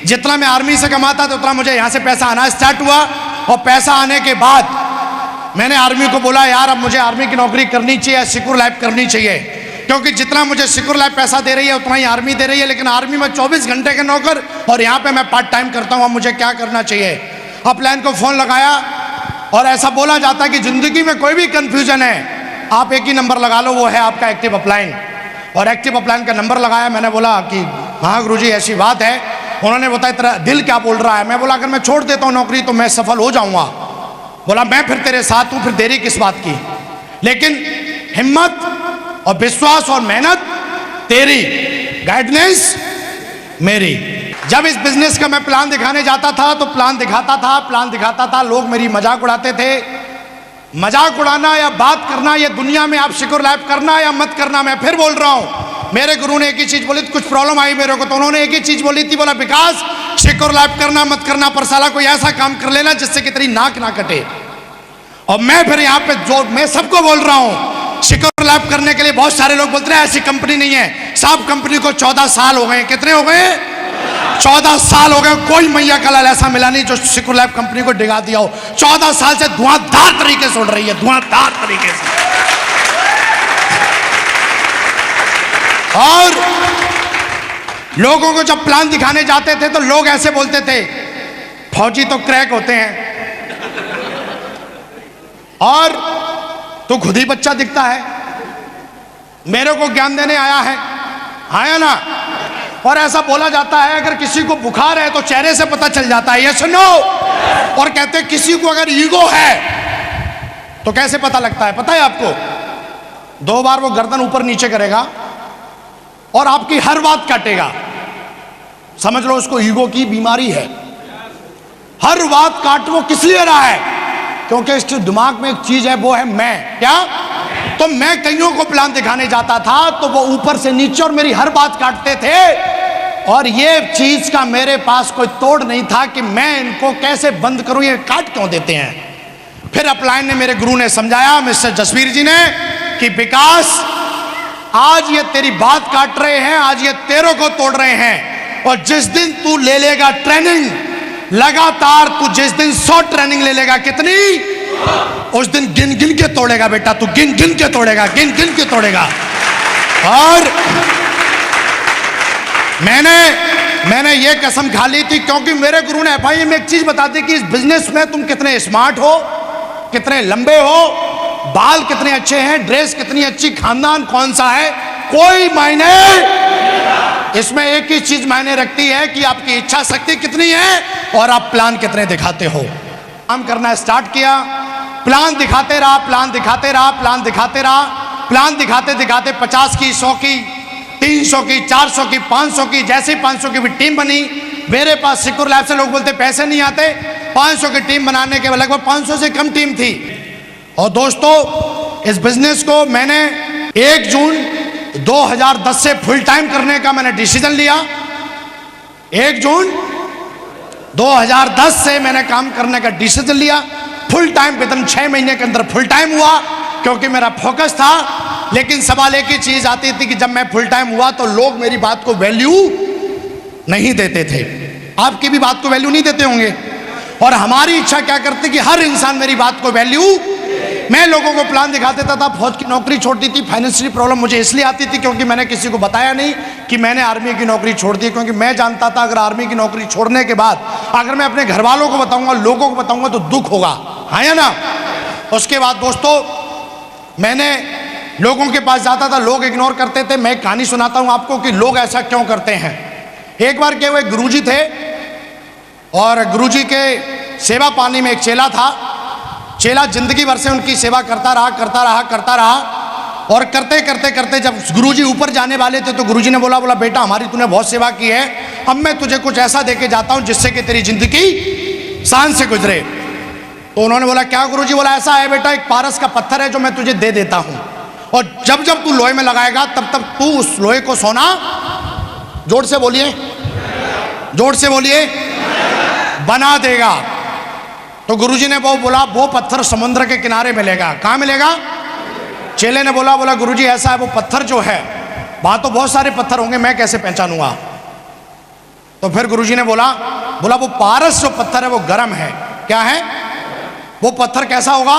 जितना मैं आर्मी से कमाता था उतना मुझे यहाँ से पैसा आना स्टार्ट हुआ। और पैसा आने के बाद मैंने आर्मी को बोला यार अब मुझे आर्मी की नौकरी करनी चाहिए, सिक्योर लाइफ करनी चाहिए, क्योंकि जितना मुझे सिक्योर लाइफ पैसा दे रही है उतना ही आर्मी दे रही है, लेकिन आर्मी में 24 घंटे के नौकर और यहाँ पे मैं पार्ट टाइम करता हूँ। अब मुझे क्या करना चाहिए? अपलाइन को फ़ोन लगाया और ऐसा बोला जाता है कि ज़िंदगी में कोई भी कन्फ्यूजन है आप एक ही नंबर लगा लो, वो है आपका एक्टिव अपलाइन। और एक्टिव अपलाइन का नंबर लगाया। मैंने बोला कि हाँ गुरुजी ऐसी बात है। उन्होंने बताया तेरा दिल क्या बोल रहा है? मैं बोला अगर मैं छोड़ देता हूँ नौकरी तो मैं सफल हो जाऊँगा। बोला मैं फिर तेरे साथ हूँ, फिर देरी किस बात की, लेकिन हिम्मत और विश्वास और मेहनत तेरी, गाइडेंस मेरी। जब इस बिजनेस का मैं प्लान दिखाने जाता था तो प्लान दिखाता था, लोग मेरी मजाक उड़ाते थे। मजाक उड़ाना या बात करना, ये दुनिया में आप सिक्योर लाइफ करना या मत करना, मैं फिर बोल रहा हूँ। मेरे गुरु ने एक ही चीज बोली थी, कुछ प्रॉब्लम आई मेरे को तो उन्होंने एक ही चीज बोली थी, बोला विकास सिक्योर लाइफ करना मत करना, पर साला कोई ऐसा काम कर लेना जिससे कि तेरी नाक ना कटे। और मैं फिर यहाँ पे जो मैं सबको बोल रहा हूँ, सिक्योर लाइफ करने के लिए बहुत सारे लोग बोलते हैं ऐसी कंपनी नहीं है। सब कंपनी को 14 साल हो गए। कितने हो गए? 14 साल हो गए। कोई मैया का लाल ऐसा मिला नहीं जो सिक्योर लाइफ कंपनी को डिगा दिया हो। 14 साल से धुआंधार तरीके से उड़ रही है, धुआंधार तरीके से। और लोगों को जब प्लान दिखाने जाते थे तो लोग ऐसे बोलते थे फौजी तो क्रैक होते हैं और तू खुद ही बच्चा दिखता है। मेरे को ज्ञान देने आया ना। और ऐसा बोला जाता है अगर किसी को बुखार है तो चेहरे से पता चल जाता है, यस नो। और कहते हैं किसी को अगर ईगो है तो कैसे पता लगता है? पता है आपको? 2 बार वो गर्दन ऊपर नीचे करेगा और आपकी हर बात काटेगा, समझ लो उसको ईगो की बीमारी है। हर बात काट वो किस लिए रहा है? क्योंकि इसके दिमाग में एक चीज है, वो है मैं। क्या? तो मैं कईयों को प्लान दिखाने जाता था तो वो ऊपर से नीचे और मेरी हर बात काटते थे। और ये चीज का मेरे पास कोई तोड़ नहीं था कि मैं इनको कैसे बंद करूं, ये काट क्यों देते हैं। फिर अपलाइन ने, मेरे गुरु ने समझाया, मिस्टर जसवीर जी ने, कि विकास आज ये तेरी बात काट रहे हैं, आज ये तेरों को तोड़ रहे हैं। और जिस दिन तू ले लेगा ट्रेनिंग लगातार, तू जिस दिन 100 ट्रेनिंग ले लेगा, कितनी, उस दिन गिन गिन के तोड़ेगा बेटा, तू गिन गिन के तोड़ेगा, गिन गिन के तोड़ेगा। और मैंने ये कसम खा ली थी क्योंकि मेरे गुरु ने एफआई में एक चीज बता दी कि इस बिजनेस में तुम कितने स्मार्ट हो, कितने लंबे हो, बाल कितने अच्छे हैं, ड्रेस कितनी अच्छी, खानदान कौन सा है, कोई मायने। इसमें एक ही चीज मायने रखती है कि आपकी इच्छा शक्ति कितनी है और आप प्लान कितने दिखाते हो। काम करना स्टार्ट किया, प्लान दिखाते रहा, प्लान दिखाते रहा, प्लान दिखाते रहा, प्लान दिखाते दिखाते 50 की, 100 की, 300 की, 400 की, 500 की, जैसे 500 की भी टीम बनी। मेरे पास सिक्योर लाइफ से लोग बोलते पैसे नहीं आते। 500 की टीम बनाने के लगभग 500 से कम टीम थी। और दोस्तों इस बिजनेस को मैंने 1 जून 2010 से फुल टाइम करने का मैंने डिसीजन लिया। 1 जून 2010 से मैंने काम करने का डिसीजन लिया। फुल टाइम विदिन 6 महीने के अंदर फुल टाइम हुआ क्योंकि मेरा फोकस था। लेकिन सवाल एक ही चीज आती थी कि जब मैं फुल टाइम हुआ तो लोग मेरी बात को वैल्यू नहीं देते थे। आपकी भी बात को वैल्यू नहीं देते होंगे। और हमारी इच्छा क्या करती कि हर इंसान मेरी बात को वैल्यू। मैं लोगों को प्लान दिखा देता था, फौज की नौकरी छोड़ दी थी। फाइनेंशियली प्रॉब्लम मुझे इसलिए आती थी क्योंकि मैंने किसी को बताया नहीं कि मैंने आर्मी की नौकरी छोड़ दी, क्योंकि मैं जानता था अगर आर्मी की नौकरी छोड़ने के बाद अगर मैं अपने घर वालों को बताऊंगा, लोगों को बताऊंगा तो दुख होगा, हाँ या ना। उसके बाद दोस्तों मैंने लोगों के पास जाता था, लोग इग्नोर करते थे। मैं एक कहानी सुनाता हूं आपको कि लोग ऐसा क्यों करते हैं। एक बार क्या हुआ, गुरुजी थे और गुरुजी के सेवा पानी में एक चेला था। चेला जिंदगी भर से उनकी सेवा करता रहा और करते करते जब गुरुजी ऊपर जाने वाले थे तो गुरुजी ने बोला बेटा हमारी तूने बहुत सेवा की है, अब मैं तुझे कुछ ऐसा देके जाता हूं जिससे कि तेरी जिंदगी शान से गुजरे। तो उन्होंने बोला क्या गुरुजी? बोला ऐसा है बेटा, एक पारस का पत्थर है जो मैं तुझे दे देता हूं और जब जब तू लोहे में लगाएगा तब तब तू उस लोहे को सोना, जोर से बोलिए, जोर से बोलिए, बना देगा। तो गुरुजी ने वो बोला वो पत्थर समुद्र के किनारे मिलेगा। कहाँ मिलेगा? चेले ने बोला गुरुजी ऐसा है, वो पत्थर जो है वहां तो बहुत सारे पत्थर होंगे, मैं कैसे पहचानूंगा? तो फिर गुरुजी ने बोला वो पारस जो पत्थर है वो गर्म है। क्या है वो पत्थर, कैसा होगा?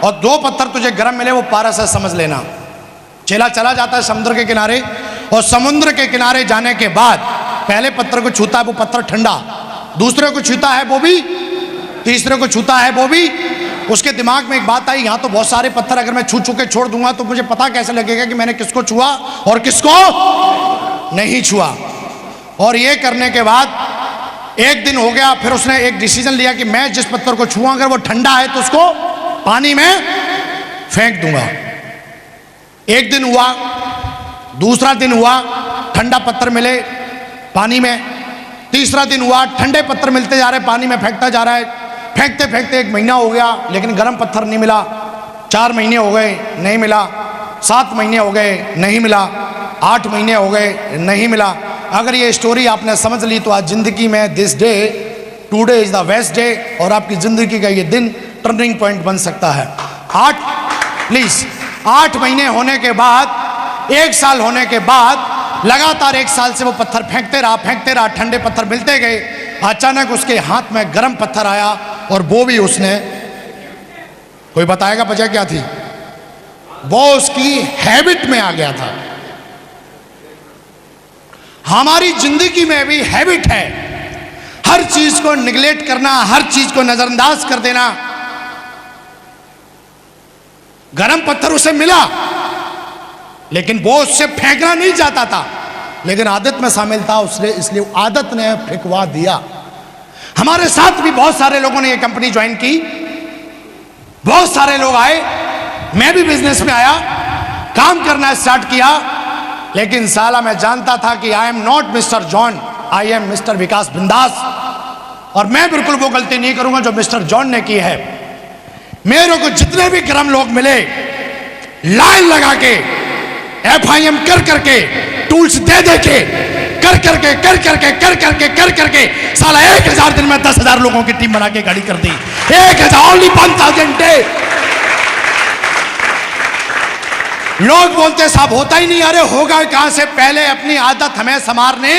और 2 पत्थर तुझे गर्म मिले वो पारस है, समझ लेना। चेला चला जाता है समुद्र के किनारे, और समुद्र के किनारे जाने के बाद पहले पत्थर को छूता है, वो पत्थर ठंडा, दूसरे को छूता है वो भी, तीसरे को छूता है वो भी। उसके दिमाग में एक बात आई, यहाँ तो बहुत सारे पत्थर अगर मैं छू के छोड़ दूंगा तो मुझे पता कैसे लगेगा कि मैंने किसको छुआ और किसको नहीं छुआ। और ये करने के बाद एक दिन हो गया, फिर उसने एक डिसीजन लिया कि मैं जिस पत्थर को छुआ अगर वो ठंडा है तो उसको पानी में फेंक दूंगा। एक दिन हुआ, दूसरा दिन हुआ, ठंडा पत्थर मिले पानी में, तीसरा दिन हुआ, ठंडे पत्थर मिलते जा रहे, पानी में फेंकता जा रहा है। फेंकते फेंकते 1 महीना हो गया लेकिन गर्म पत्थर नहीं मिला। 4 महीने हो गए नहीं मिला, 7 महीने हो गए नहीं मिला, 8 महीने हो गए नहीं मिला। अगर ये स्टोरी आपने समझ ली तो आज जिंदगी में this day, today is the best day, और आपकी जिंदगी का ये दिन टर्निंग पॉइंट बन सकता है। 8 महीने होने के बाद, 1 साल होने के बाद, लगातार 1 साल से वो पत्थर फेंकते रहा, ठंडे पत्थर मिलते गए। अचानक उसके हाथ में गर्म पत्थर आया और वो भी उसने, कोई बताएगा वजह क्या थी? वो उसकी हैबिट में आ गया था। हमारी जिंदगी में भी हैबिट है, हर चीज को निगलेक्ट करना, हर चीज को नजरअंदाज कर देना। गरम पत्थर उसे मिला लेकिन वो उससे फेंकना नहीं चाहता था, लेकिन आदत में शामिल था उसने, इसलिए आदत ने फेंकवा दिया। हमारे साथ भी बहुत सारे लोगों ने ये कंपनी ज्वाइन की, बहुत सारे लोग आए, मैं भी बिजनेस में आया, काम करना स्टार्ट किया, लेकिन साला मैं जानता था कि I am not mister John, I am mister Vikas Bindaas, और मैं बिल्कुल वो गलती नहीं करूंगा जो मिस्टर जॉन ने की है। मेरे को जितने भी गर्म लोग मिले, लाइन लगा के, FIM कर करके, टूल्स दे के, कर करके साला 1000 दिन में 10,000 लोगों की टीम बना के गाड़ी कर दी। 1000 डे। लोग बोलते साहब होता ही नहीं, अरे होगा कहां से, पहले अपनी आदत हमें संवारने।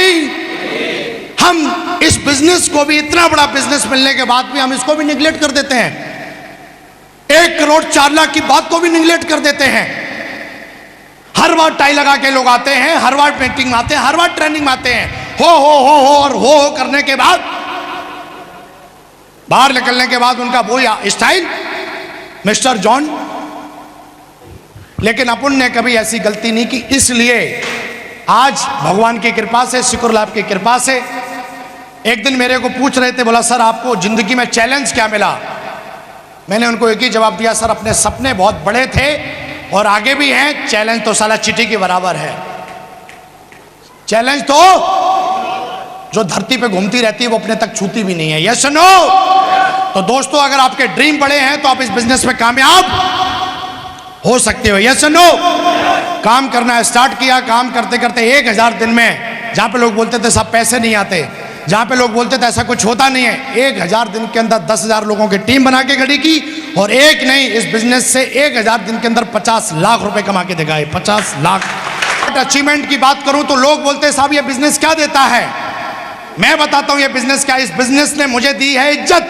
हम इस बिजनेस को भी, इतना बड़ा बिजनेस मिलने के बाद भी हम इसको भी निगलेक्ट कर देते हैं। 1 करोड़ 4 लाख की बात को भी निगलेक्ट कर देते हैं। हर बार टाई लगा के लोग आते हैं, हर बार पेंटिंग में आते हैं, हर बार ट्रेनिंग में आते हैं, हो और हो करने के बाद, बाहर निकलने के बाद उनका वो स्टाइल मिस्टर जॉन। लेकिन अपन ने कभी ऐसी गलती नहीं की, इसलिए आज भगवान की कृपा से, शुक्र लाभ की कृपा से, एक दिन मेरे को पूछ रहे थे, बोला सर आपको जिंदगी में चैलेंज क्या मिला? मैंने उनको एक ही जवाब दिया, सर अपने सपने बहुत बड़े थे और आगे भी हैं, चैलेंज तो साला चींटी के बराबर है। चैलेंज तो जो धरती पे घूमती रहती है वो अपने तक छूती भी नहीं है। Yes no? तो दोस्तों अगर आपके ड्रीम बड़े हैं तो आप इस बिजनेस में कामयाब हो सकते हो। Yes no? काम करना स्टार्ट किया, काम करते करते 1000 दिन में, जहां पे लोग बोलते थे साहब पैसे नहीं आते, जहां पे लोग बोलते थे ऐसा कुछ होता नहीं है, 1000 दिन के अंदर 10,000 लोगों की टीम बना के खड़ी की, और एक नहीं, इस बिजनेस से 1000 दिन के अंदर 50 लाख रुपए कमा के दिखाए। 50 लाख। अचीवमेंट की बात करूं तो लोग बोलते साहब ये बिजनेस क्या देता है? मैं बताता हूं ये बिजनेस क्या। इस बिजनेस ने मुझे दी है इज्जत,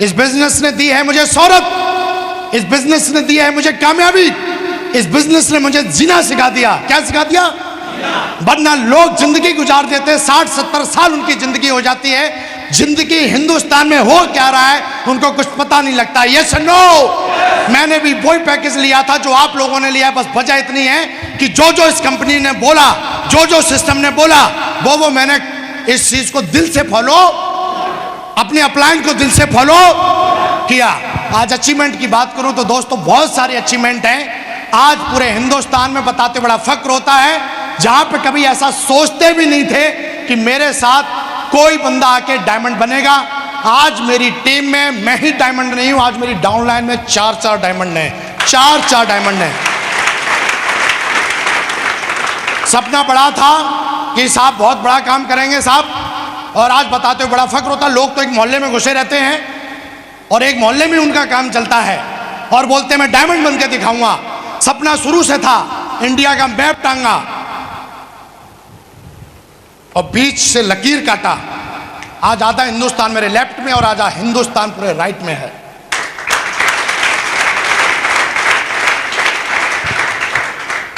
इस बिजनेस ने दी है मुझे शोहरत, इस बिजनेस ने दी है मुझे कामयाबी, इस बिजनेस ने मुझे जीना सिखा दिया। क्या सिखा दिया? वरना लोग जिंदगी गुजार देते, 60-70 साल उनकी जिंदगी हो जाती है, जिंदगी हिंदुस्तान में हो क्या रहा है उनको कुछ पता नहीं लगता। Yes no? मैंने भी वही पैकेज लिया था जो आप लोगों ने लिया, बस वजह इतनी है कि जो जो इस कंपनी ने बोला, जो जो सिस्टम ने बोला, वो मैंने इस चीज को दिल से फॉलो, अपने अपलाइन को दिल से फॉलो किया। आज अचीवमेंट की बात करूं तो दोस्तों बहुत सारे अचीवमेंट हैं। आज पूरे हिंदुस्तान में बताते बड़ा फक्र होता है, जहां पे कभी ऐसा सोचते भी नहीं थे कि मेरे साथ कोई बंदा आके डायमंड बनेगा। आज मेरी टीम में मैं ही डायमंड नहीं हूं, आज मेरी डाउनलाइन में 4 डायमंड हैं, 4 डायमंड हैं। सपना बड़ा था कि साहब बहुत बड़ा काम करेंगे साहब, और आज बताते हुए बड़ा फक्र होता। लोग तो एक मोहल्ले में घुसे रहते हैं और एक मोहल्ले में उनका काम चलता है और बोलते मैं डायमंड बन के दिखाऊंगा। सपना शुरू से था इंडिया का मैप टांगा, और बीच से लकीर काटा, आज आधा हिंदुस्तान मेरे लेफ्ट में और आधा हिंदुस्तान पूरे राइट में है।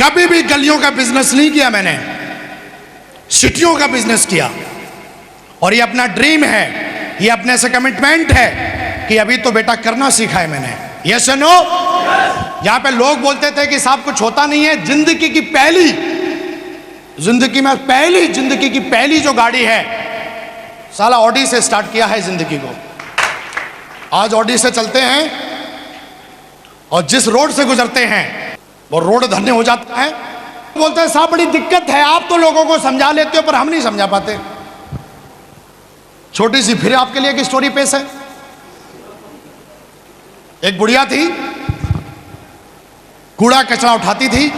कभी भी गलियों का बिजनेस नहीं किया मैंने, सिटियों का बिजनेस किया। और ये अपना ड्रीम है, ये अपने से कमिटमेंट है कि अभी तो बेटा करना सीखा है मैंने। यस और नो? यहां पे लोग बोलते थे कि साहब कुछ होता नहीं है। जिंदगी की पहली जो गाड़ी है, साला ऑडी से स्टार्ट किया है जिंदगी को। आज ऑडी से चलते हैं और जिस रोड से गुजरते हैं वो रोड धन्य हो जाता है। बोलते हैं साहब बड़ी दिक्कत है, आप तो लोगों को समझा लेते हो पर हम नहीं समझा पाते। छोटी सी फिर आपके लिए एक स्टोरी पेश है। एक बुढ़िया थी, कूड़ा कचरा उठाती थी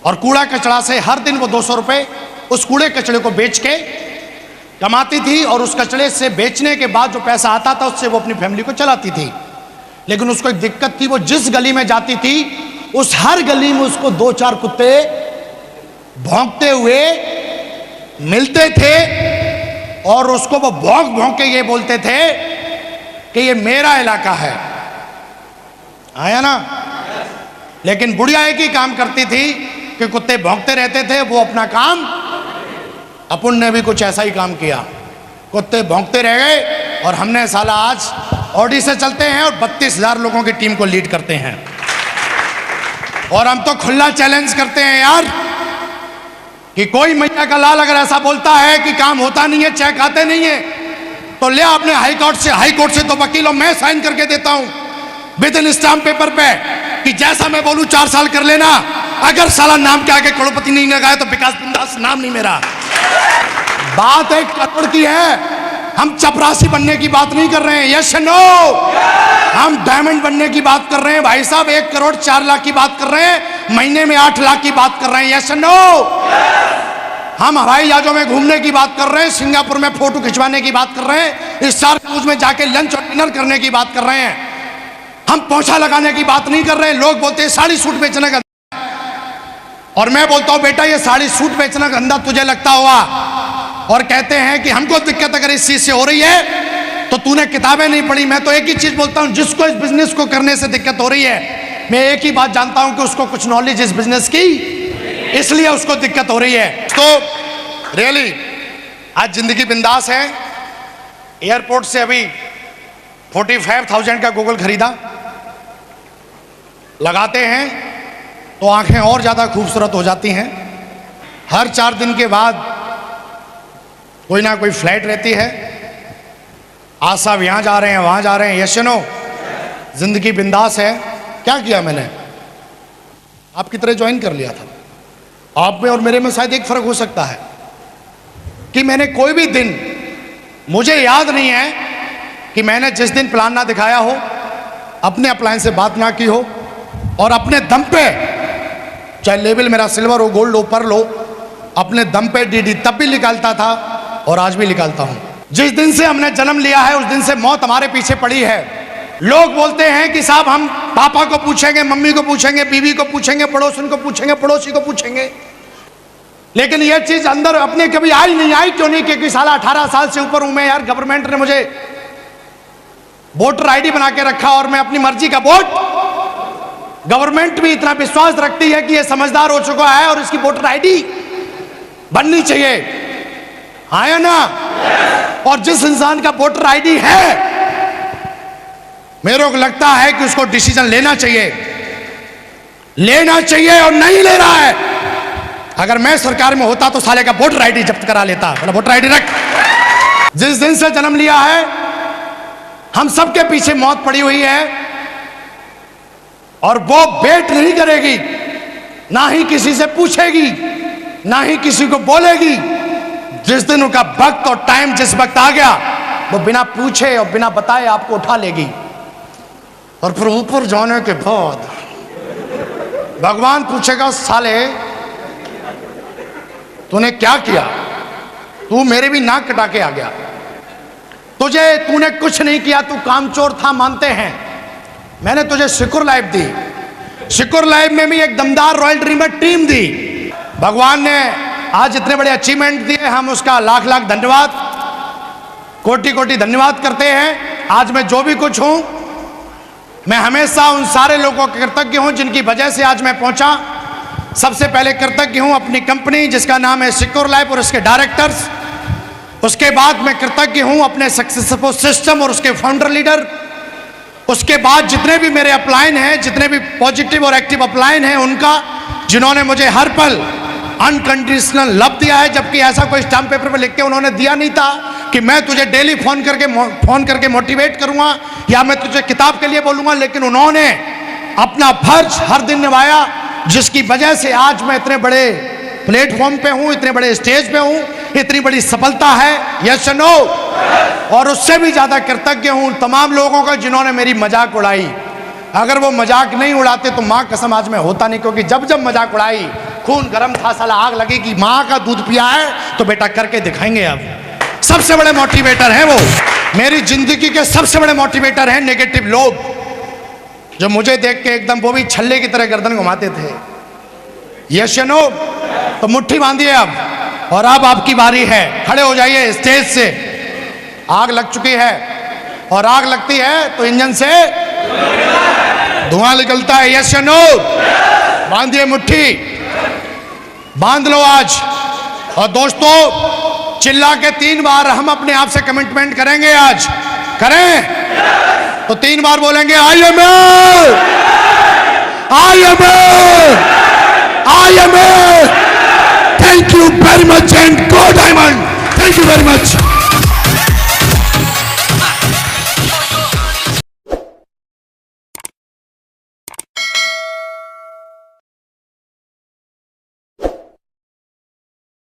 और कूड़ा कचरा से हर दिन वो 200 रुपए उस कूड़े कचड़े को बेच के कमाती थी। और उस कचड़े से बेचने के बाद जो पैसा आता था उससे वो अपनी फैमिली को चलाती थी। लेकिन उसको एक दिक्कत थी, वो जिस गली में जाती थी उस हर गली में उसको 2-4 कुत्ते भौंकते हुए मिलते थे और उसको वो भौंक भौंक के ये बोलते थे कि ये मेरा इलाका है। आया ना? लेकिन बुढ़िया एक ही काम करती थी कि कुत्ते भौंकते रहते थे, वो अपना काम। अपन ने भी कुछ ऐसा ही काम किया, कुत्ते भौंकते रह गए और हमने साला आज ऑडी से चलते हैं और 32,000 लोगों की टीम को लीड करते हैं। और हम तो खुला चैलेंज करते हैं यार कि कोई मैया का लाल अगर ऐसा बोलता है कि काम होता नहीं है, चेक आते नहीं है, तो ले अपने हाई कोर्ट से तो वकीलों मैं साइन करके देता हूं विद इन स्टाम्प पेपर पे कि जैसा मैं बोलूं 4 साल कर लेना। अगर साला नाम के आगे करोड़पति नहीं लगाया तो विकास बिंदास नाम नहीं मेरा। बात 1 करोड़ की है, हम चपरासी बनने की बात नहीं कर रहे हैं। Yes no? हम डायमंड बनने की बात कर रहे हैं भाई साहब। 1 करोड़ 4 लाख की बात कर रहे हैं, महीने में 8 लाख की बात कर रहे हैं। Yes no? हम हवाई जहाजों में घूमने की बात कर रहे हैं, सिंगापुर में फोटो खिंचवाने की बात कर रहे हैं, स्टार क्रूज में जाके लंच और डिनर करने की बात कर रहे हैं। हम पोछा लगाने की बात नहीं कर रहे हैं। लोग बोलते हैं साड़ी सूट बेचने का, और मैं बोलता हूं बेटा ये साड़ी सूट बेचना गंदा तुझे लगता होगा। और कहते हैं कि हमको दिक्कत अगर इस चीज से हो रही है तो तूने किताबें नहीं पढ़ी। मैं तो एक ही चीज बोलता हूं, जिसको इस बिजनेस को करने से दिक्कत हो रही है, मैं एक ही बात जानता हूं कि उसको कुछ नॉलेज इस बिजनेस की, इसलिए उसको दिक्कत हो रही है। तो रियली आज जिंदगी बिंदास है। एयरपोर्ट से अभी 45,000 का गूगल खरीदा, लगाते हैं तो आंखें और ज्यादा खूबसूरत हो जाती हैं। हर 4 दिन के बाद कोई ना कोई फ्लाइट रहती है, आज साहब यहाँ जा रहे हैं वहाँ जा रहे हैं। Yes no? जिंदगी बिंदास है। क्या किया मैंने? आपकी तरह ज्वाइन कर लिया था। आप में और मेरे में शायद एक फर्क हो सकता है कि मैंने कोई भी दिन, मुझे याद नहीं है कि मैंने जिस दिन प्लान ना दिखाया हो, अपने अपलाइन से बात ना की हो और अपने दम पे, चाहे लेवल मेरा सिल्वर हो, गोल्ड हो, पर्ल हो, अपने दम पे डीडी तब भी निकालता था और आज भी निकालता हूं। जिस दिन से हमने जन्म लिया है उस दिन से मौत हमारे पीछे पड़ी है। लोग बोलते हैं कि साहब हम पापा को पूछेंगे, मम्मी को पूछेंगे, बीवी को पूछेंगे, पड़ोसन को पूछेंगे, पड़ोसी को पूछेंगे, लेकिन यह चीज अंदर अपने कभी आई नहीं। आई क्यों नहीं? क्योंकि साला 18 साल से ऊपर हूं मैं यार। गवर्नमेंट ने मुझे वोटर आईडी बना के रखा और मैं अपनी मर्जी का वोट। गवर्नमेंट भी इतना विश्वास रखती है कि यह समझदार हो चुका है और इसकी वोटर आईडी बननी चाहिए। आया ना? और जिस इंसान का वोटर आईडी है, मेरे को लगता है कि उसको डिसीजन लेना चाहिए और नहीं ले रहा है। अगर मैं सरकार में होता तो साले का वोटर आईडी जब्त करा लेता। वोटर आईडी रख। जिस दिन से जन्म लिया है हम सबके पीछे मौत पड़ी हुई है और वो वेट नहीं करेगी, ना ही किसी से पूछेगी, ना ही किसी को बोलेगी। जिस दिन उनका वक्त और टाइम जिस वक्त आ गया, वो बिना पूछे और बिना बताए आपको उठा लेगी। और फिर ऊपर जाने के बाद भगवान पूछेगा साले तूने क्या किया? तू मेरे भी नाक कटा के आ गया। तूने कुछ नहीं किया, तू कामचोर था, मानते हैं। मैंने तुझे सिक्योर लाइफ दी। सिक्योर लाइफ में भी एक दमदार रॉयल ड्रीमर टीम दी। भगवान ने आज इतने बड़े अचीवमेंट दिए, हम उसका लाख लाख धन्यवाद, कोटि कोटि धन्यवाद करते हैं। आज मैं जो भी कुछ हूं, मैं हमेशा उन सारे लोगों का कृतज्ञ हूं जिनकी वजह से आज मैं पहुंचा। सबसे पहले कृतज्ञ हूं अपनी कंपनी जिसका नाम है सिक्योर लाइफ और उसके डायरेक्टर्स। उसके बाद मैं कृतज्ञ हूं अपने सक्सेसफुल सिस्टम और उसके फाउंडर लीडर। उसके बाद जितने भी मेरे अपलाइन हैं, जितने भी पॉजिटिव और एक्टिव अपलाइन हैं उनका, जिन्होंने मुझे हर पल अनकंडीशनल लव दिया है, जबकि ऐसा कोई स्टाम्प पेपर पर लिख के उन्होंने दिया नहीं था कि मैं तुझे डेली फोन करके मोटिवेट करूंगा या मैं तुझे किताब के लिए बोलूंगा, लेकिन उन्होंने अपना फर्ज हर दिन निभाया, जिसकी वजह से आज मैं इतने बड़े प्लेटफॉर्म पे हूं, इतने बड़े स्टेज पे हूं, इतनी बड़ी सफलता है। Yes no. और उससे भी ज्यादा कृतज्ञ हूं तमाम लोगों का जिन्होंने मेरी मजाक उड़ाई। अगर वो मजाक नहीं उड़ाते तो माँ कसम आज मैं होता नहीं, क्योंकि जब जब मजाक उड़ाई खून गर्म था, साला आग लगी कि माँ का दूध पिया है तो बेटा करके दिखाएंगे। अब सबसे बड़े मोटिवेटर हैं वो, मेरी जिंदगी के सबसे बड़े मोटिवेटर हैं नेगेटिव लोग, जो मुझे देख के एकदम वो भी छल्ले की तरह गर्दन घुमाते थे। यस या नो? तो मुट्ठी बांधिए अब, और अब आपकी बारी है, खड़े हो जाइए स्टेज से। आग लग चुकी है, और आग लगती है तो इंजन से धुआं निकलता है। यस या नो? बांधिए मुट्ठी, बांध लो आज। और दोस्तों चिल्ला के 3 बार हम अपने आप से कमिटमेंट करेंगे। आज करें तो 3 बार बोलेंगे I am thank you very much and go diamond. Thank you very much.